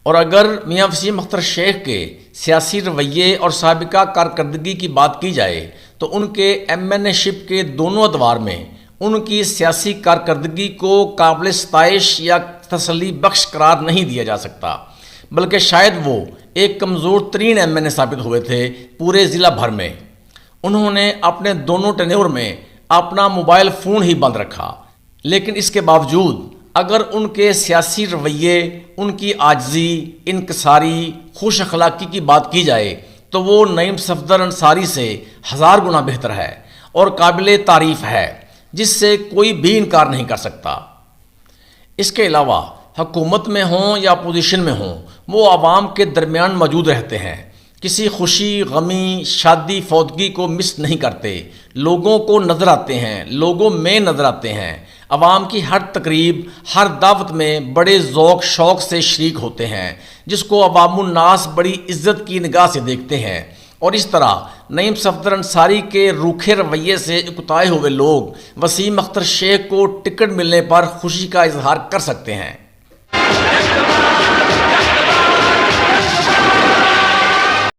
اور اگر میاں وسیم اختر شیخ کے سیاسی رویے اور سابقہ کارکردگی کی بات کی جائے تو ان کے ایم این اے شپ کے دونوں ادوار میں ان کی سیاسی کارکردگی کو قابل ستائش یا تسلی بخش قرار نہیں دیا جا سکتا، بلکہ شاید وہ ایک کمزور ترین ایم این اے ثابت ہوئے تھے پورے ضلع بھر میں۔ انہوں نے اپنے دونوں ٹینیور میں اپنا موبائل فون ہی بند رکھا، لیکن اس کے باوجود اگر ان کے سیاسی رویے، ان کی عاجزی، انکساری، خوش اخلاقی کی بات کی جائے تو وہ نعیم صفدر انصاری سے 1000 گنا بہتر ہے اور قابل تعریف ہے، جس سے کوئی بھی انکار نہیں کر سکتا۔ اس کے علاوہ حکومت میں ہوں یا اپوزیشن میں ہوں، وہ عوام کے درمیان موجود رہتے ہیں، کسی خوشی، غمی، شادی، فوتگی کو مس نہیں کرتے، لوگوں کو نظر آتے ہیں، لوگوں میں نظر آتے ہیں، عوام کی ہر تقریب، ہر دعوت میں بڑے ذوق شوق سے شریک ہوتے ہیں، جس کو عوام الناس بڑی عزت کی نگاہ سے دیکھتے ہیں۔ اور اس طرح نعیم صفدر انصاری کے روکھے رویے سے اکتائے ہوئے لوگ وسیم اختر شیخ کو ٹکٹ ملنے پر خوشی کا اظہار کر سکتے ہیں۔